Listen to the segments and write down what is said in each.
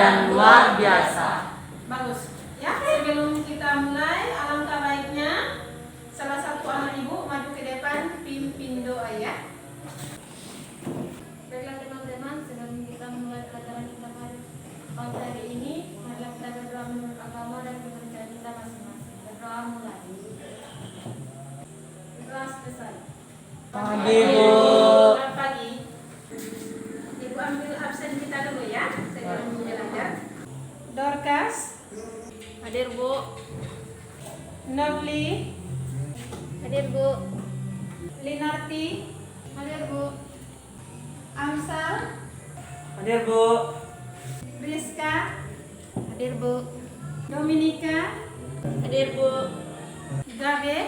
dan luar biasa. Bagus. Ya, sebelum kita mulai, alangkah baiknya salah satu anak ibu maju ke depan pimpin doa ya. Baiklah teman-teman, sebelum kita mulai pelajaran kita pada hari ini, marilah kita berdoa menurut agama dan kepercayaan kita masing-masing. Berdoa mulai. Berdoa selesai. Pagi, Bu. Selamat pagi. Ibu ambil absen kita dulu ya, sebelum belajar. Dorcas, Hadir Bu. Novli, Hadir Bu. Linarti, Hadir Bu. Amsal, Hadir, Bu. Rizka, Hadir Bu. Dominika, Hadir Bu. Gabe,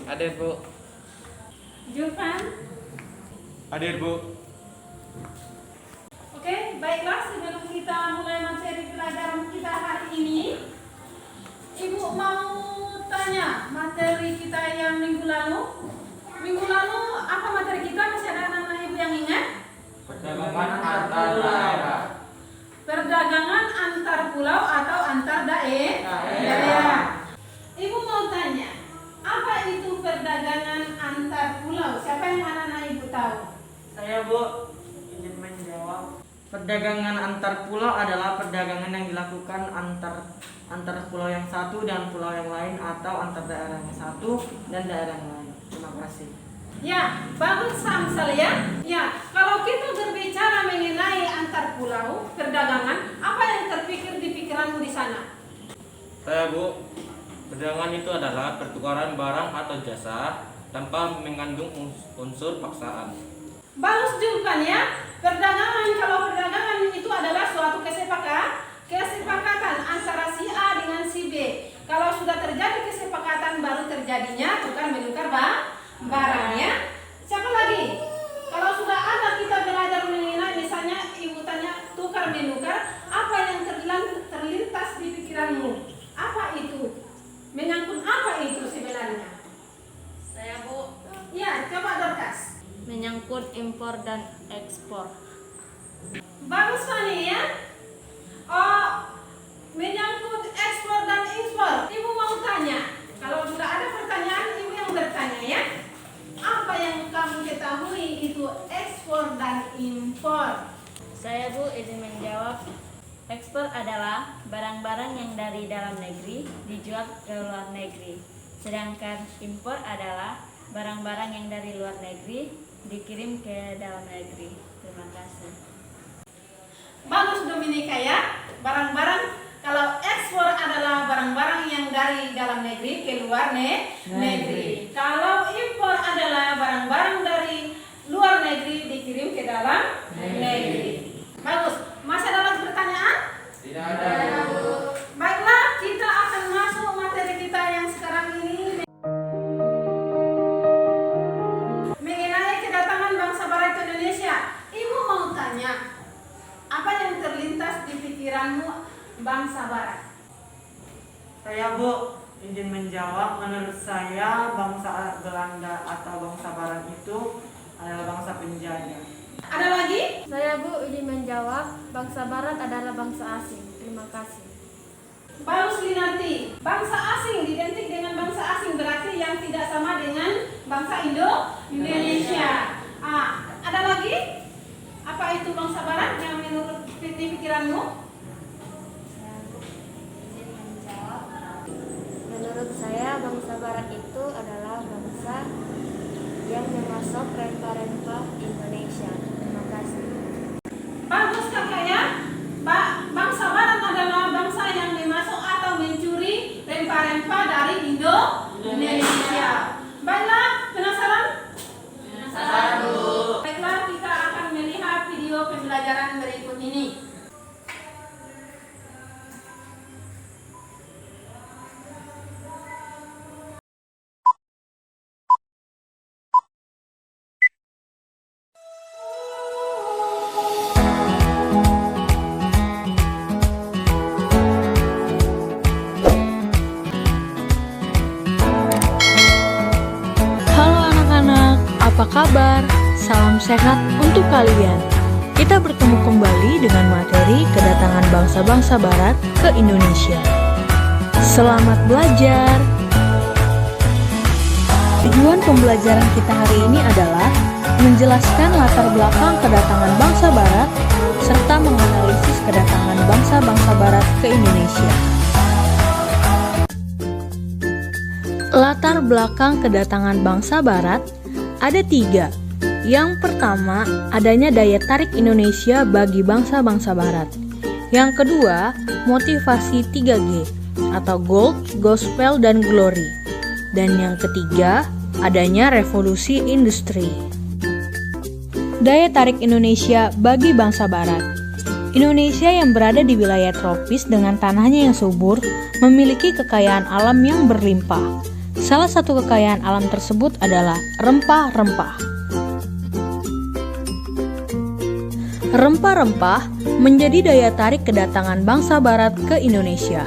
Hadir, Bu. Juvan. Hadir, Bu. Oke, baiklah sebelum kita mulai materi pelajaran kita hari ini, Ibu mau tanya materi kita yang minggu lalu. Minggu lalu apa materi kita? Masih ada anak-anak Ibu yang ingat? Perdagangan antar daerah. Perdagangan antar pulau atau antar daerah. Ibu mau tanya, apa itu perdagangan antar pulau? Siapa yang anak-anak Ibu tahu? Saya, Bu, izin menjawab. Perdagangan antar pulau adalah perdagangan yang dilakukan antar pulau yang satu dan pulau yang lain atau antar daerah yang satu dan daerah yang lain. Terima kasih. Ya, bagus Samsal ya. Ya, kalau kita berbicara mengenai antar pulau, perdagangan, apa yang terpikir di pikiranmu di sana? Saya, Bu, perdagangan itu adalah pertukaran barang atau jasa tanpa mengandung unsur paksaan. Bagus Julpan ya. Kalau perdagangan itu adalah suatu kesepakatan antara si A dengan si B. Kalau sudah terjadi kesepakatan baru terjadinya tukar menukar barangnya. Siapa lagi? Kalau sudah ada kita belajar mengenai misalnya Ibu tanya tukar menukar, apa yang terlintas di pikiranmu? Apa itu? Menyangkut apa itu sebenarnya? Saya Bu. Ya, coba Dorcas. Menyangkut impor dan ekspor. Bagus Fani ya. Oh, menyangkut ekspor dan impor. Ibu mau tanya. Kalau sudah ada pertanyaan, Ibu yang bertanya ya. Apa yang kamu ketahui itu ekspor dan impor? Saya Bu izin menjawab. Ekspor adalah barang-barang yang dari dalam negeri dijual ke luar negeri. Sedangkan impor adalah barang-barang yang dari luar negeri dikirim ke dalam negeri. Terima kasih. Bagus Dominika ya. Barang-barang, kalau ekspor adalah barang-barang yang dari dalam negeri ke luar negeri. Kalau impor adalah barang-barang dari luar negeri dikirim ke dalam negeri. Bagus. Masih ada lagi pertanyaan? Tidak ada, Bu. Baiklah, kita akan masuk materi kita yang sekarang ini mengenai kedatangan bangsa barat ke Indonesia. Ibu mau tanya, apa yang terlintas di pikiranmu bangsa barat? Saya, Bu, izin menjawab. Menurut saya bangsa Belanda atau bangsa barat itu adalah bangsa penjajah. Ada lagi? Saya Bu izin menjawab. Bangsa barat adalah bangsa asing. Terima kasih. Bagus Linarti. Bangsa asing identik dengan bangsa asing berarti yang tidak sama dengan bangsa Indonesia. Ada lagi? Apa itu bangsa barat yang menurut pikiranmu? Izin menjawab. Menurut saya bangsa barat itu adalah bangsa yang memasok rempah-rempah Indonesia. Terima kasih. Bagus kakaknya. Bangsa barat adalah bangsa yang memasok atau mencuri rempah-rempah dari Indonesia. Baiklah, penasaran? Penasaran, Bu. Baiklah, kita akan melihat video pembelajaran berikut ini. Halo anak-anak, apa kabar? Salam sehat untuk kalian. kita bertemu kembali dengan materi kedatangan bangsa-bangsa Barat ke Indonesia. Selamat belajar! Tujuan pembelajaran kita hari ini adalah menjelaskan latar belakang kedatangan bangsa Barat serta menganalisis kedatangan bangsa-bangsa Barat ke Indonesia. Latar belakang kedatangan bangsa Barat ada 3. Yang pertama, adanya daya tarik Indonesia bagi bangsa-bangsa Barat. Yang kedua, motivasi 3G atau Gold, Gospel, dan Glory. Dan yang ketiga, adanya revolusi industri. Daya tarik Indonesia bagi bangsa Barat. Indonesia yang berada di wilayah tropis dengan tanahnya yang subur, memiliki kekayaan alam yang berlimpah. Salah satu kekayaan alam tersebut adalah rempah-rempah. Rempah-rempah menjadi daya tarik kedatangan bangsa Barat ke Indonesia.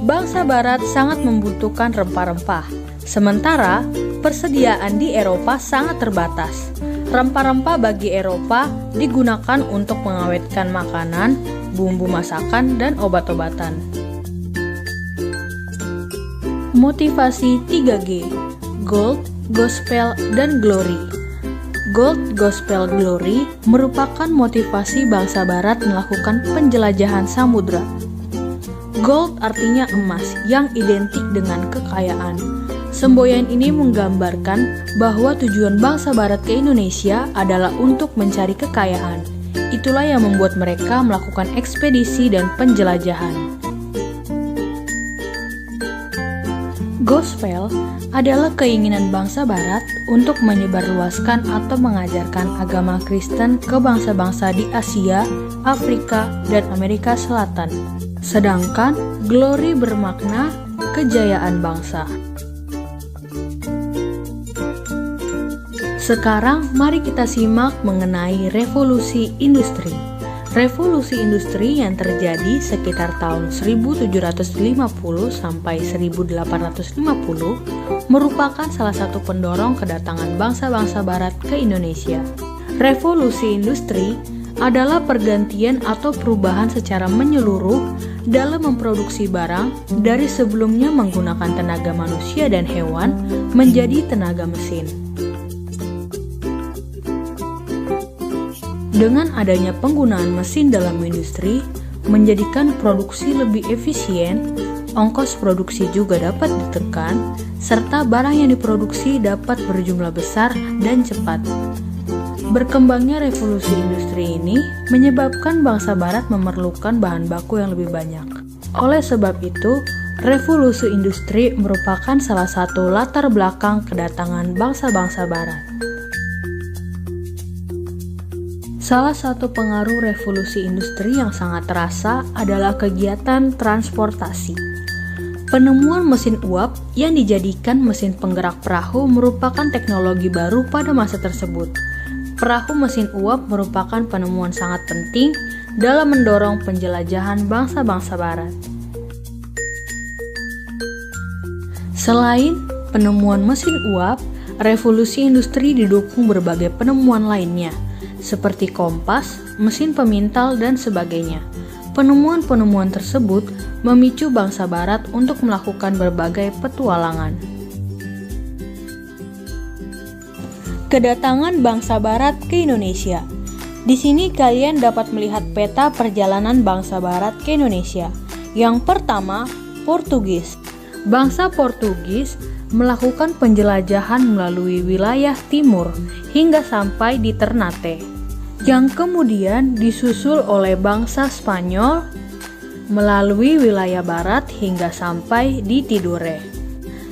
Bangsa Barat sangat membutuhkan rempah-rempah, sementara persediaan di Eropa sangat terbatas. Rempah-rempah bagi Eropa digunakan untuk mengawetkan makanan, bumbu masakan, dan obat-obatan. Motivasi 3G, Gold, Gospel, dan Glory. Gold, Gospel, Glory merupakan motivasi bangsa Barat melakukan penjelajahan samudra. Gold artinya emas yang identik dengan kekayaan. Semboyan ini menggambarkan bahwa tujuan bangsa Barat ke Indonesia adalah untuk mencari kekayaan. Itulah yang membuat mereka melakukan ekspedisi dan penjelajahan. Gospel adalah keinginan bangsa Barat untuk menyebarluaskan atau mengajarkan agama Kristen ke bangsa-bangsa di Asia, Afrika, dan Amerika Selatan. Sedangkan Glory bermakna kejayaan bangsa. Sekarang mari kita simak mengenai revolusi industri. Revolusi industri yang terjadi sekitar tahun 1750 sampai 1850 merupakan salah satu pendorong kedatangan bangsa-bangsa Barat ke Indonesia. Revolusi industri adalah pergantian atau perubahan secara menyeluruh dalam memproduksi barang dari sebelumnya menggunakan tenaga manusia dan hewan menjadi tenaga mesin. Dengan adanya penggunaan mesin dalam industri, menjadikan produksi lebih efisien, ongkos produksi juga dapat ditekan, serta barang yang diproduksi dapat berjumlah besar dan cepat. Berkembangnya revolusi industri ini menyebabkan bangsa Barat memerlukan bahan baku yang lebih banyak. Oleh sebab itu, revolusi industri merupakan salah satu latar belakang kedatangan bangsa-bangsa Barat. Salah satu pengaruh revolusi industri yang sangat terasa adalah kegiatan transportasi. Penemuan mesin uap yang dijadikan mesin penggerak perahu merupakan teknologi baru pada masa tersebut. Perahu mesin uap merupakan penemuan sangat penting dalam mendorong penjelajahan bangsa-bangsa Barat. Selain penemuan mesin uap, revolusi industri didukung berbagai penemuan lainnya, seperti kompas, mesin pemintal, dan sebagainya. Penemuan-penemuan tersebut memicu bangsa Barat untuk melakukan berbagai petualangan. Kedatangan bangsa Barat ke Indonesia. Di sini kalian dapat melihat peta perjalanan bangsa Barat ke Indonesia. Yang pertama, Portugis. Bangsa Portugis melakukan penjelajahan melalui wilayah timur hingga sampai di Ternate, yang kemudian disusul oleh bangsa Spanyol melalui wilayah barat hingga sampai di Tidore.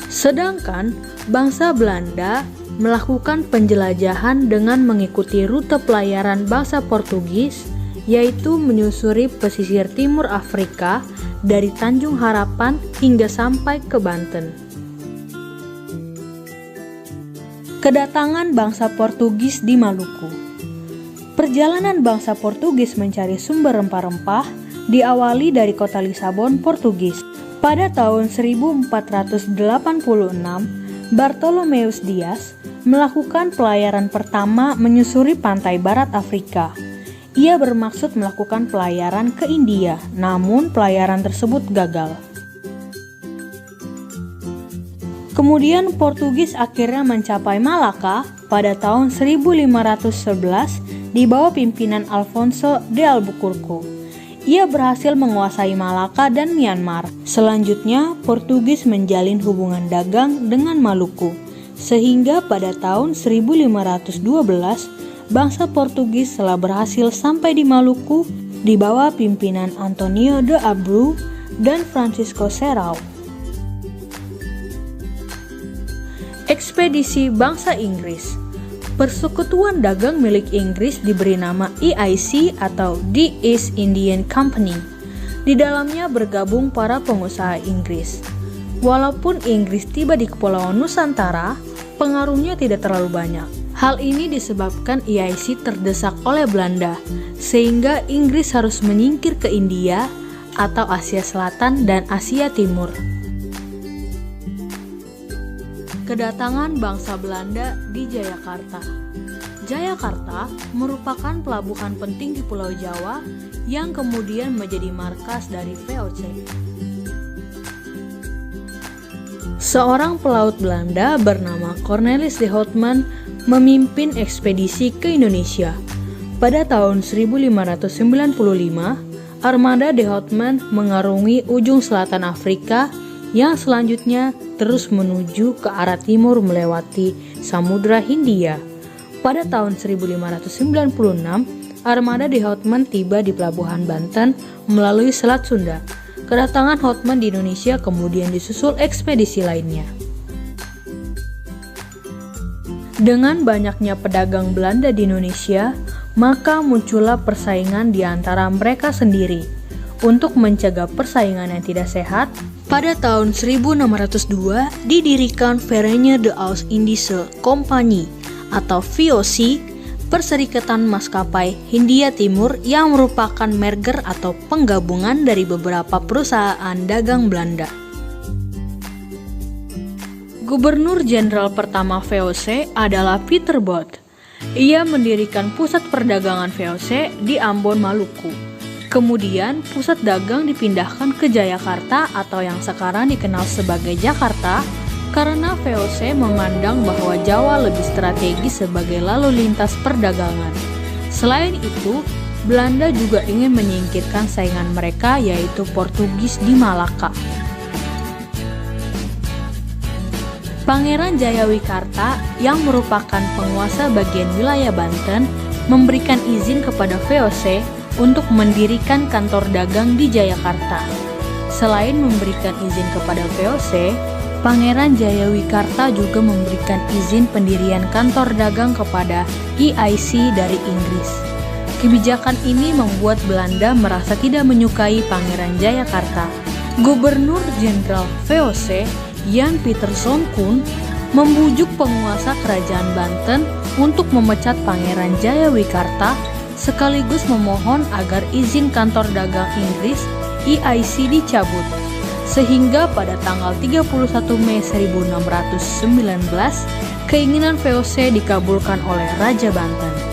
Sedangkan bangsa Belanda melakukan penjelajahan dengan mengikuti rute pelayaran bangsa Portugis, yaitu menyusuri pesisir timur Afrika dari Tanjung Harapan hingga sampai ke Banten. Kedatangan bangsa Portugis di Maluku. Perjalanan bangsa Portugis mencari sumber rempah-rempah diawali dari kota Lisabon, Portugis. Pada tahun 1486, Bartolomeus Dias melakukan pelayaran pertama menyusuri pantai barat Afrika. Ia bermaksud melakukan pelayaran ke India, namun pelayaran tersebut gagal. Kemudian Portugis akhirnya mencapai Malaka pada tahun 1511 di bawah pimpinan Alfonso de Albuquerque. Ia berhasil menguasai Malaka dan Myanmar. Selanjutnya, Portugis menjalin hubungan dagang dengan Maluku, sehingga pada tahun 1512 bangsa Portugis telah berhasil sampai di Maluku di bawah pimpinan Antonio de Abreu dan Francisco Serrao. Ekspedisi bangsa Inggris. Persekutuan dagang milik Inggris diberi nama EIC atau The East Indian Company. Di dalamnya bergabung para pengusaha Inggris. Walaupun Inggris tiba di Kepulauan Nusantara, pengaruhnya tidak terlalu banyak. Hal ini disebabkan EIC terdesak oleh Belanda, sehingga Inggris harus menyingkir ke India atau Asia Selatan dan Asia Timur. Kedatangan bangsa Belanda di Jayakarta. Jayakarta merupakan pelabuhan penting di Pulau Jawa yang kemudian menjadi markas dari VOC. Seorang pelaut Belanda bernama Cornelis de Houtman memimpin ekspedisi ke Indonesia. Pada tahun 1595, armada de Houtman mengarungi ujung selatan Afrika yang selanjutnya terus menuju ke arah timur melewati Samudra Hindia. Pada tahun 1596, armada de Houtman tiba di pelabuhan Banten melalui Selat Sunda. Kedatangan Houtman di Indonesia kemudian disusul ekspedisi lainnya. Dengan banyaknya pedagang Belanda di Indonesia, maka muncullah persaingan di antara mereka sendiri. Untuk mencegah persaingan yang tidak sehat, pada tahun 1602 didirikan Verenigde de Oost-Indische Compagnie atau VOC, Perserikatan Maskapai Hindia Timur yang merupakan merger atau penggabungan dari beberapa perusahaan dagang Belanda. Gubernur Jenderal pertama VOC adalah Peter Both. Ia mendirikan pusat perdagangan VOC di Ambon, Maluku. Kemudian pusat dagang dipindahkan ke Jayakarta atau yang sekarang dikenal sebagai Jakarta karena VOC memandang bahwa Jawa lebih strategis sebagai lalu lintas perdagangan. Selain itu, Belanda juga ingin menyingkirkan saingan mereka yaitu Portugis di Malaka. Pangeran Jayawikarta yang merupakan penguasa bagian wilayah Banten memberikan izin kepada VOC untuk mendirikan kantor dagang di Jayakarta. Selain memberikan izin kepada VOC, Pangeran Jayawikarta juga memberikan izin pendirian kantor dagang kepada EIC dari Inggris. Kebijakan ini membuat Belanda merasa tidak menyukai Pangeran Jayakarta. Gubernur Jenderal VOC Jan Pieterszoon Koen membujuk penguasa kerajaan Banten untuk memecat Pangeran Jayawikarta sekaligus memohon agar izin kantor dagang Inggris EIC dicabut. Sehingga pada tanggal 31 Mei 1619, keinginan VOC dikabulkan oleh Raja Banten.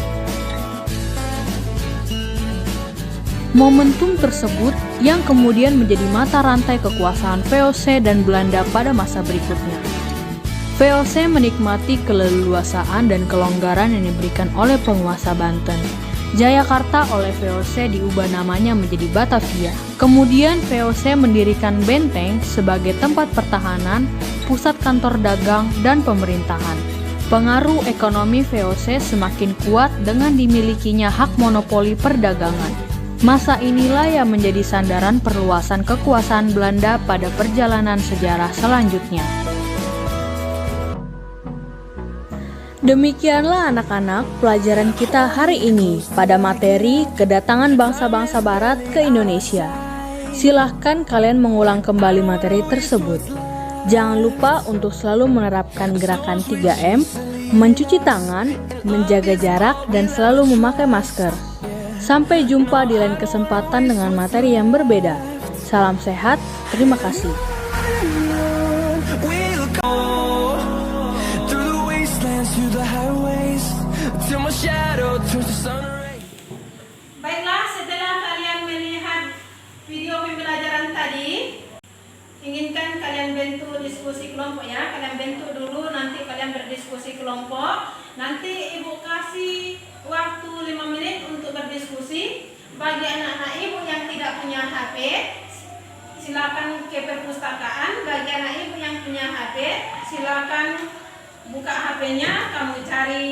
Momentum tersebut yang kemudian menjadi mata rantai kekuasaan VOC dan Belanda pada masa berikutnya. VOC menikmati keleluasaan dan kelonggaran yang diberikan oleh penguasa Banten. Jayakarta oleh VOC diubah namanya menjadi Batavia. Kemudian VOC mendirikan benteng sebagai tempat pertahanan, pusat kantor dagang, dan pemerintahan. Pengaruh ekonomi VOC semakin kuat dengan dimilikinya hak monopoli perdagangan. Masa inilah yang menjadi sandaran perluasan kekuasaan Belanda pada perjalanan sejarah selanjutnya. Demikianlah anak-anak pelajaran kita hari ini pada materi kedatangan bangsa-bangsa barat ke Indonesia. Silahkan kalian mengulang kembali materi tersebut. Jangan lupa untuk selalu menerapkan gerakan 3M, mencuci tangan, menjaga jarak, dan selalu memakai masker. Sampai jumpa di lain kesempatan dengan materi yang berbeda. Salam sehat, terima kasih. inginkan kalian bentuk diskusi kelompok ya. Kalian bentuk dulu, nanti kalian berdiskusi kelompok. Nanti ibu kasih waktu 5 menit untuk berdiskusi. Bagi anak-anak ibu yang tidak punya HP, silakan ke perpustakaan. Bagi anak ibu yang punya HP, silakan buka HP-nya, kamu cari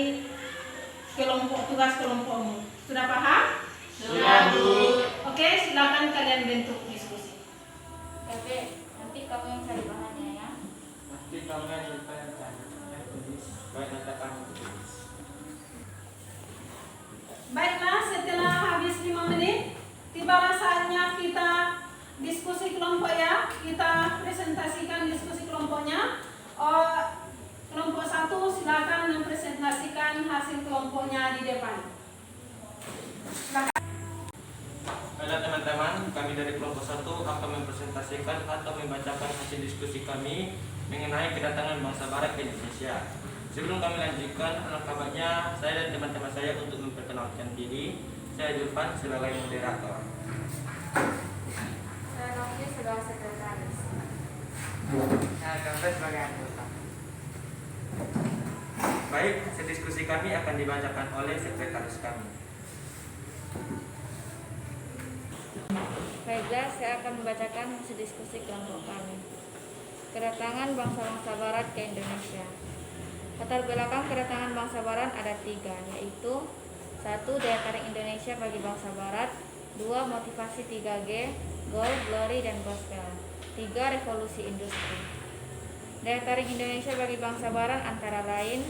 kelompok, tugas kelompokmu. Sudah paham? Sudah, Bu. Oke, silakan kalian bentuk diskusi. Oke, nanti kamu yang cari bahannya ya. Nanti kamu yang tulis. Baik, nanti kamu tulis. Baiklah, setelah habis 5 menit, tibalah saatnya kita diskusi kelompok ya. Kita presentasikan diskusi kelompoknya. Kelompok 1 silakan mempresentasikan hasil kelompoknya di depan. Baiklah teman-teman, kami dari kelompok 1 akan mempresentasikan atau membacakan hasil diskusi kami mengenai kedatangan bangsa barat ke Indonesia. Sebelum kami lanjutkan, alangkah baiknya saya dan teman-teman saya untuk memperkenalkan diri. Saya Julfan sebagai moderator. Saya Novi sebagai sekretaris. Saya Gambar sebagai anggota. Baik, hasil diskusi kami akan dibacakan oleh sekretaris kami. Baiklah, saya akan membacakan hasil diskusi kelompok kami. Kedatangan bangsa-bangsa barat ke Indonesia. Latar belakang kedatangan bangsa barat ada 3, yaitu 1. Daya tarik Indonesia bagi bangsa barat. 2. Motivasi 3G, Goal, Glory, dan Gospel. 3. Revolusi industri. Daya tarik Indonesia bagi bangsa barat antara lain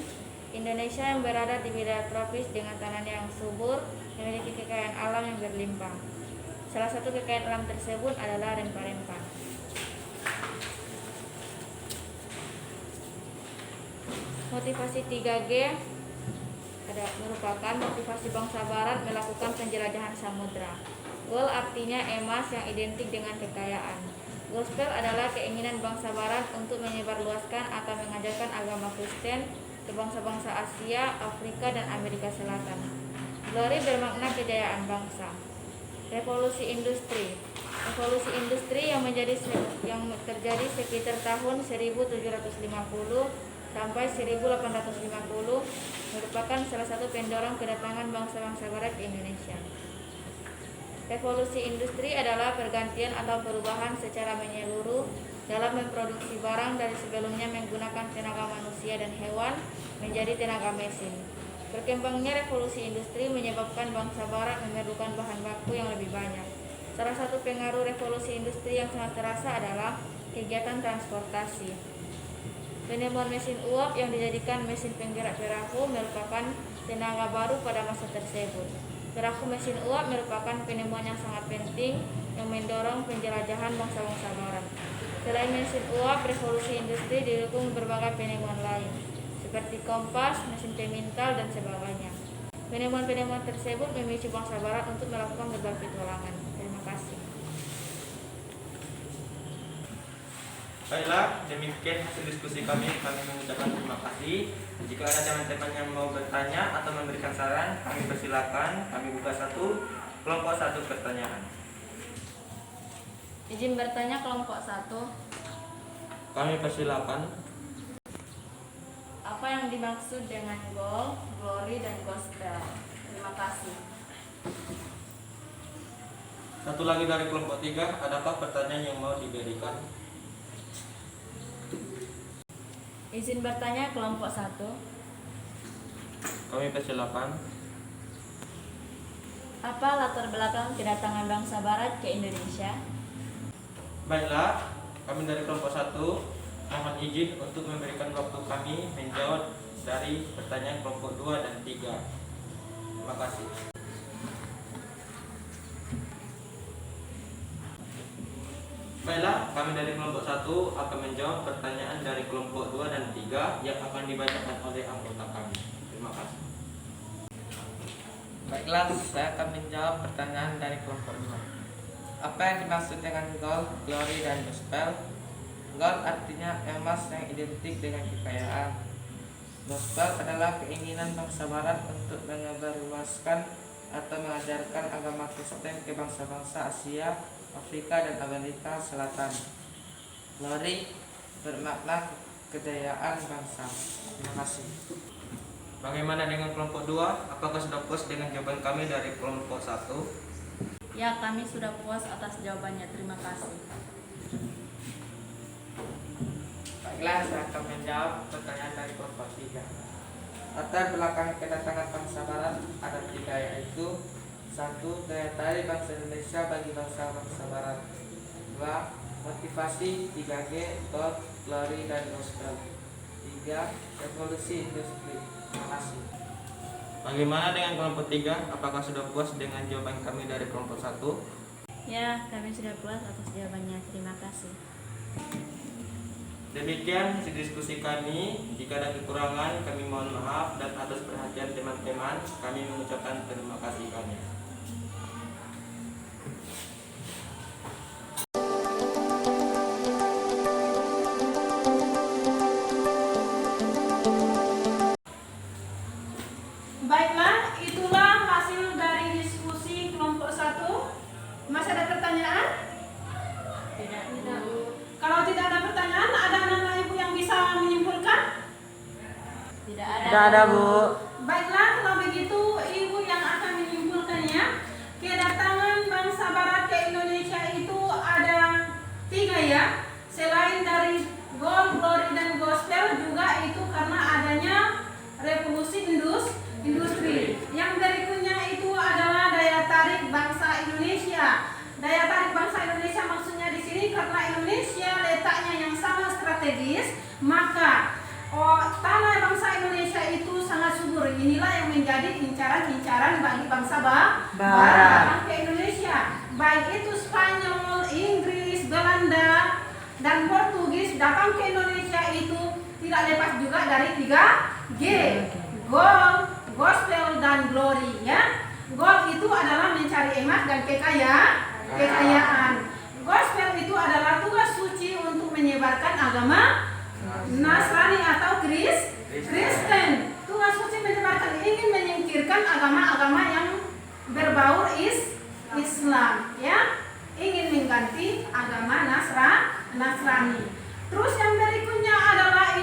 Indonesia yang berada di wilayah tropis dengan tanah yang subur, memiliki kekayaan alam yang berlimpah. Salah satu kekayaan alam tersebut adalah rempah-rempah. Motivasi 3G merupakan motivasi bangsa barat melakukan penjelajahan samudra. Goal artinya emas yang identik dengan kekayaan. Gospel adalah keinginan bangsa barat untuk menyebarluaskan atau mengajarkan agama Kristen ke bangsa-bangsa Asia, Afrika, dan Amerika Selatan. Glory bermakna kejayaan bangsa. Revolusi industri. Revolusi industri yang terjadi sekitar tahun 1750 sampai 1850 merupakan salah satu pendorong kedatangan bangsa-bangsa barat ke Indonesia. Revolusi industri adalah pergantian atau perubahan secara menyeluruh dalam memproduksi barang dari sebelumnya menggunakan tenaga manusia dan hewan menjadi tenaga mesin. Berkembangnya revolusi industri menyebabkan bangsa barat memerlukan bahan baku yang lebih banyak. Salah satu pengaruh revolusi industri yang sangat terasa adalah kegiatan transportasi. Penemuan mesin uap yang dijadikan mesin penggerak perahu merupakan tenaga baru pada masa tersebut. Perahu mesin uap merupakan penemuan yang sangat penting yang mendorong penjelajahan bangsa-bangsa barat. Selain mesin uap, revolusi industri didukung berbagai penemuan lain, seperti kompas, mesin pemintal, dan sebagainya. Penemuan-penemuan tersebut memicu bangsa barat untuk melakukan berbagai petualangan. Terima kasih. Baiklah, demikian hasil diskusi kami. Kami mengucapkan terima kasih. Jika ada teman-teman yang mau bertanya atau memberikan saran, kami persilakan. Kami buka kelompok 1 pertanyaan. Izin bertanya kelompok 1. Kami persilakan. Apa yang dimaksud dengan goal, glory, dan gospel? Terima kasih. Satu lagi dari kelompok 3, adakah pertanyaan yang mau diberikan? Izin bertanya kelompok 1. Kami persilakan. Apa latar belakang kedatangan bangsa barat ke Indonesia? Baiklah, kami dari kelompok 1 mohon izin untuk memberikan waktu kami menjawab dari pertanyaan kelompok 2 dan 3. Terima kasih. Baiklah, kami dari kelompok 1 akan menjawab pertanyaan dari kelompok 2 dan 3 yang akan dibacakan oleh anggota kami. Terima kasih. Baiklah, saya akan menjawab pertanyaan dari kelompok 2. Apa yang dimaksud dengan goal, glory, dan gospel? Goal artinya emas yang identik dengan kekayaan. Gospel adalah keinginan bangsa barat untuk menyebarluaskan atau mengajarkan agama Kristen ke bangsa-bangsa Asia, Afrika, dan Amerika Selatan. Glory bermakna kejayaan bangsa. Terima kasih. Bagaimana dengan kelompok 2? Apakah sudah puas dengan jawaban kami dari kelompok 1? Ya, kami sudah puas atas jawabannya. Terima kasih. Baiklah, saya akan menjawab pertanyaan dari kelompok 3. Latar belakang kedatangan bangsa Barat ada 3, yaitu 1. Daya tarik bangsa Indonesia bagi bangsa-bangsa Barat. 2. Motivasi 3G, God, Glory, dan Gospel. 3. Revolusi industri. Terima kasih. Bagaimana dengan kelompok 3? Apakah sudah puas dengan jawaban kami dari kelompok 1? Ya, kami sudah puas atas jawabannya. Terima kasih. Demikian hasil diskusi kami. Jika ada kekurangan, kami mohon maaf, dan atas perhatian teman-teman, kami mengucapkan terima kasih kami. Baiklah, itulah hasil dari diskusi kelompok 1. Masih ada pertanyaan? Tidak. Kalau tidak ada pertanyaan, ada anak ibu yang bisa menyimpulkan? Tidak ada. Tidak ada, Bu. Baiklah, kalau begitu ibu yang akan menyimpulkannya. Kedatangan bangsa Barat ke Indonesia itu ada 3 ya. Selain dari Gold, Glory, dan Gospel, juga itu karena adanya revolusi industri. Yang berikutnya itu adalah daya tarik bangsa Indonesia. Daya tarik bangsa Indonesia maksudnya di sini karena Indonesia letaknya yang sangat strategis, maka tanah bangsa Indonesia itu sangat subur. Inilah yang menjadi incaran-incaran bagi bangsa Barat ke Indonesia. Baik itu Spanyol, Inggris, Belanda, dan Portugis datang ke Indonesia itu tidak lepas juga dari 3G. Gold, Gospel, dan Glory ya. Gold itu adalah mencari emas dan kekayaan. Gospel itu adalah tugas suci untuk menyebarkan agama Nasrani atau Kristen. Tugas suci menyebarkan ingin menyingkirkan agama-agama yang berbaur Islam ya. Ingin mengganti agama Nasrani. Terus yang berikutnya adalah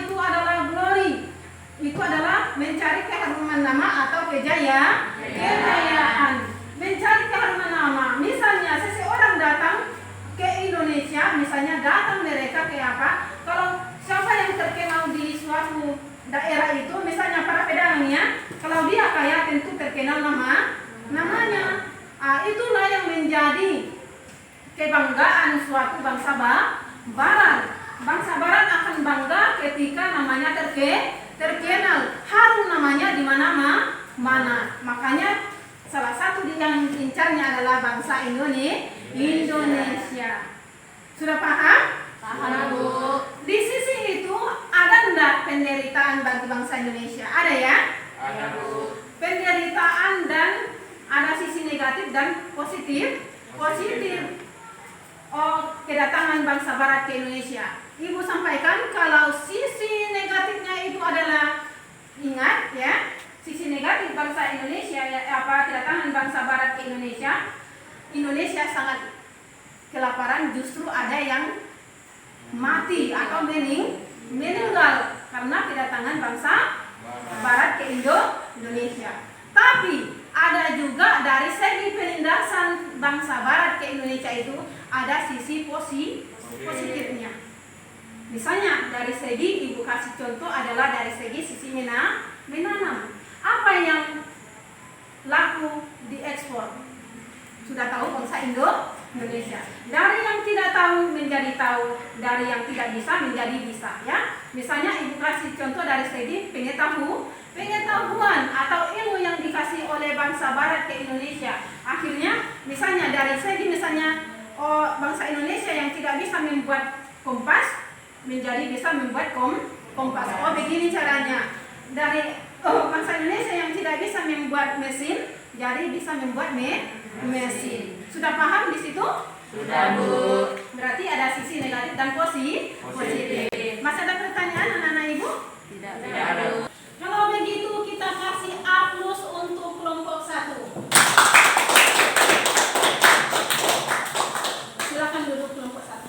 Glory. Itu adalah mencari keharuman nama atau kejayaan. Mencari keharuman nama. Misalnya seseorang datang ke Indonesia, misalnya datang mereka ke apa? Kalau siapa yang terkenal di suatu daerah itu, misalnya para pedagangnya, kalau dia kaya tentu terkenal namanya. Itulah yang menjadi kebanggaan suatu bangsa Barat. Bangsa Barat akan bangga ketika namanya terkenal, harum namanya di mana-mana. Makanya salah satu yang incarnya adalah bangsa Indonesia. Sudah paham? Paham, Bu. Di sisi itu ada enggak penderitaan bagi bangsa Indonesia? Ada ya? Ada, Bu. Penderitaan dan ada sisi negatif dan positif. Kedatangan bangsa Barat ke Indonesia. Ibu sampaikan kalau sisi negatifnya itu adalah, ingat ya, sisi negatif bangsa Indonesia kedatangan bangsa Barat ke Indonesia sangat kelaparan, justru ada yang mati atau meninggal karena kedatangan bangsa Barat ke Indonesia. Tapi ada juga dari segi penindasan bangsa Barat ke Indonesia itu ada sisi positifnya. Misalnya dari segi, ibu kasih contoh adalah dari segi sisi menanam. Apa yang laku diekspor? Sudah tahu bangsa Indonesia. Dari yang tidak tahu menjadi tahu, dari yang tidak bisa menjadi bisa ya. Misalnya ibu kasih contoh dari segi pengetahuan atau ilmu yang dikasih oleh bangsa Barat ke Indonesia. Akhirnya misalnya dari segi bangsa Indonesia yang tidak bisa membuat kompas menjadi bisa membuat kompas. Begini caranya. Dari bangsa Indonesia yang tidak bisa membuat mesin jadi bisa membuat mesin. Sudah paham di situ? Sudah, Bu. Berarti ada sisi negatif dan positif. Masih ada pertanyaan anak-anak ibu? Tidak. Kalau begitu kita kasih A+ untuk kelompok 1. Silakan duduk kelompok 1.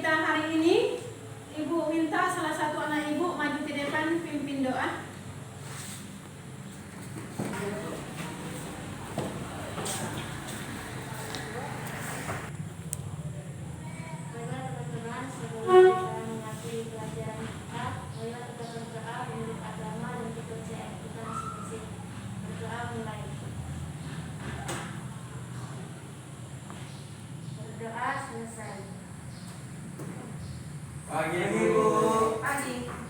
kita hari ini, Ibu minta salah satu anak Ibu maju ke depan pimpin doa. Baiklah teman-teman, sebelum kita mengakhiri pelajaran kita, marilah kita berdoa menurut agama dan kepercayaan kita masing-masing. Berdoa mulai. Berdoa selesai. Pagi Ibu. Pagi.